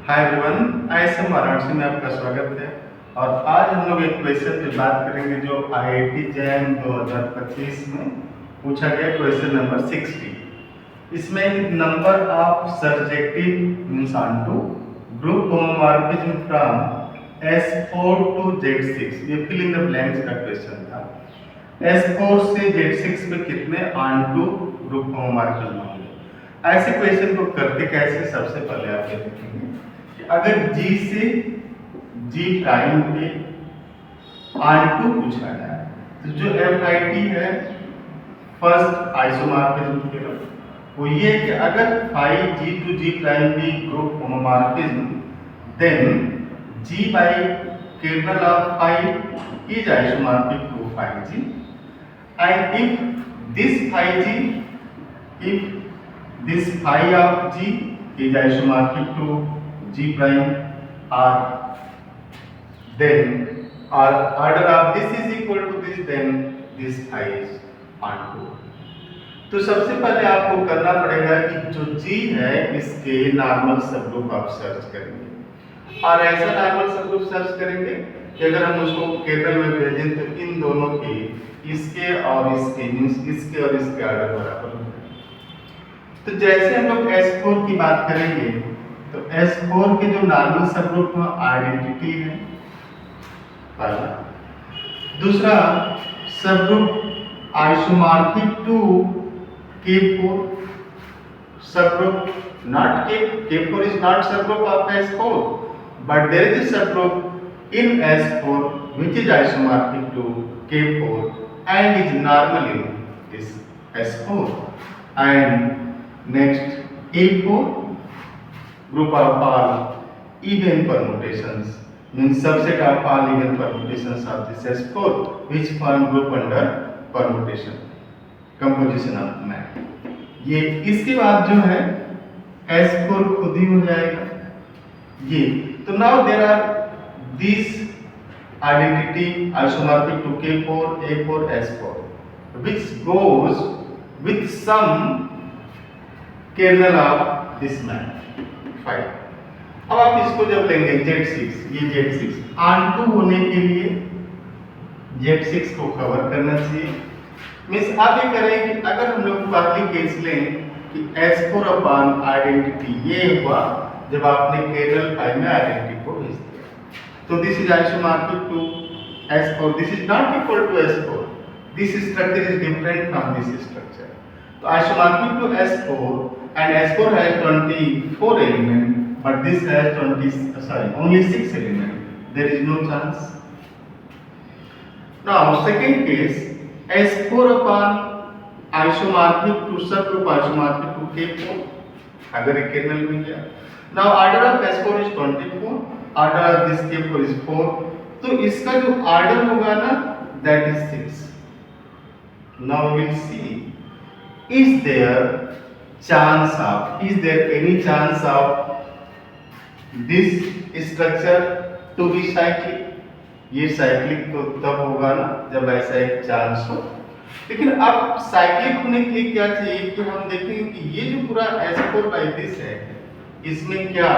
Hi everyone, ISM Varanasi में आपका स्वागत है। और आज हम लोग एक क्वेश्चन पे बात करेंगे जो आईआईटी जैम 2025 में पूछा गया, क्वेश्चन नंबर 60। इसमें number of surjective means onto group homomorphism from S4 to Z6, ये फिल इन द ब्लैंक्स का क्वेश्चन था। S4 से Z6 पे कितने ऑनटू ग्रुप होमोमॉर्फिज्म होंगे। ऐसे क्वेश्चन को करते कैसे, सबसे पहले आप ये देखेंगे कि अगर G से G प्राइम पे R2 पूछा जाए तो जो FIT है फर्स्ट आइसोमॉर्फिज्म थ्योरम, वो ये कि अगर phi G to G prime be group homomorphism then G by kernel of phi is isomorphic to phi G, and if this phi of G is isomorphic to G prime R, then or order of this is equal to this, then this phi is onto। तो सबसे पहले आपको करना पड़ेगा कि जो G है इसके नॉर्मल सबग्रुप आप सर्च करेंगे, और ऐसा नॉर्मल सबग्रुप सर्च करेंगे कि अगर हम उसको केरल में भेजें तो इन दोनों के इसके और इसके मींस इसके और इसके ऑर्डर बराबर होंगे। तो जैसे हम लोग S4 की बात करेंगे तो S4 के जो नॉर्मल सबग्रुप में आइडेंटिटी है पहला, दूसरा subgroup isomorphic to K4 subgroup, not K4 is not subgroup of S4, but there is a subgroup in S4 which is isomorphic to K4 and is normal in this S4. And next A4 group of all even permutations, means subset of all even permutations of this S4 which form group under permutation composition of map। ये इसके बाद जो है S4 खुद ही हो जाएगा ये। तो now there are this identity isomorphic to K4 A4 S4 which goes with some kernel of this map 5। अब आप इसको जब लेंगे Z6, ये Z6 ऑनटू होने के लिए Z6 को कवर करना चाहिए। मीन्स आप ये करें कि अगर हम लोग पहली केस लें कि S4 अपॉन आइडेंटिटी ये हुआ जब आपने केरल फाइव में आइडेंटिटी को भेज दिया, तो this is isomorphic to S4, this is not equal to S4, this structure is different from this structure. तो isomorphic to S4 and S4 has 24 element but this has only 6 element, there is no chance. Now second case S4 upon isomorphic to subgroup isomorphic to K4, अगर एक kernel मिल गया। Now order of S4 is 24, order of this K4 is 4, तो इसका जो order होगा ना that is 6। Now we will see, is there any chance of this structure to be cyclic? ये cyclic तो तब होगा ना जब ऐसा एक चांस हो। लेकिन अब साइक्लिक होने के लिए क्या चाहिए कि हम देखेंगे कि ये जो पूरा S4 बाई दिस है इसमें क्या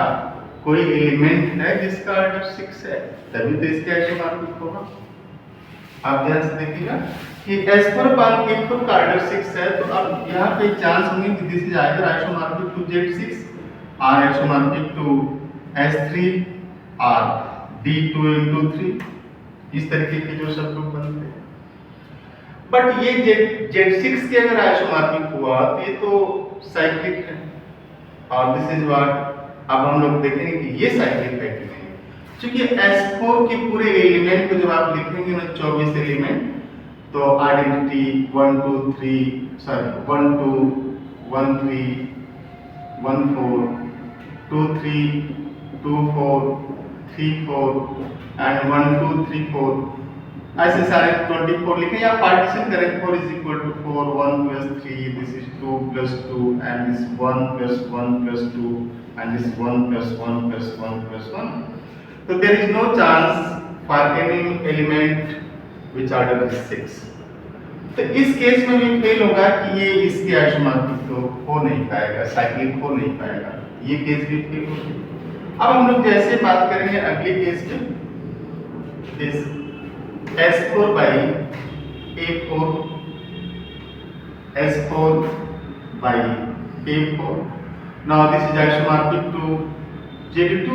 कोई एलिमेंट है जिसका ऑर्डर 6 है, तभी तो इसके आइसोमॉर्फिक होगा। आप ध्यान से देखिएगा कि S4 पार K4 का ऑर्डर 6 है, तो अब यहाँ पे चांस होंगे कि this is either isomorphic to Z6 और आइसोमॉर्फिक टू S3 और D2 into 3, इस तरीके के जो सब ग्रुप बनते हैं। बट ये Z6 के अगर आइसोमॉर्फिक हुआ तो ये तो साइक्लिक है, और दिस इज व्हाट अब हम लोग देखेंगे कि ये साइक्लिक है कि नहीं। क्योंकि S4 के पूरे एलिमेंट को जब आप लिखेंगे ना 24 एलिमेंट, तो आइडेंटिटी 1 2 3 1 2 1 3 1 4 2 3 2 4 3 4 and 1 2 3 4 ऐसे सारे 24 लिखें या पार्टीशन करें। 4 is equal to 4, 1 plus 3, this is 2 plus 2 and this 1 plus 1 plus 2 and this 1 plus 1 plus 1 plus 1। So there is no chance for any element which order is 6। तो इस case में भी fail होगा कि ये इसके आइसोमॉर्फिक तो हो नहीं पाएगा, साइक्लिक हो नहीं पाएगा, ये केस भी फेल होगा। अब हम लोग जैसे बात करेंगे अगले केस में, this S4 by A4, S4 by A4. Now this is isomorphic to Z2.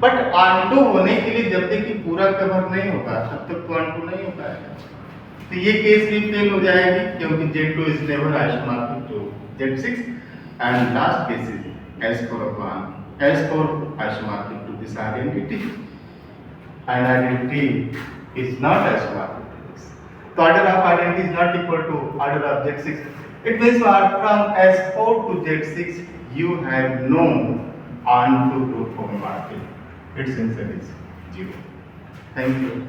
But onto होने के लिए जब तक कि पूरा कवर नहीं होगा तब तक तो ऑन्टो नहीं हो पाएगा, तो ये केस भी फेल हो जाएगी क्योंकि Z2 is never isomorphic to Z6 and last case is S4 isomorphic to this identity and identity is not isomorphic to this. So order of identity is not equal to order of Z6. It means from S4 to Z6 you have no onto group homomorphic. Its answer is 0. Thank you.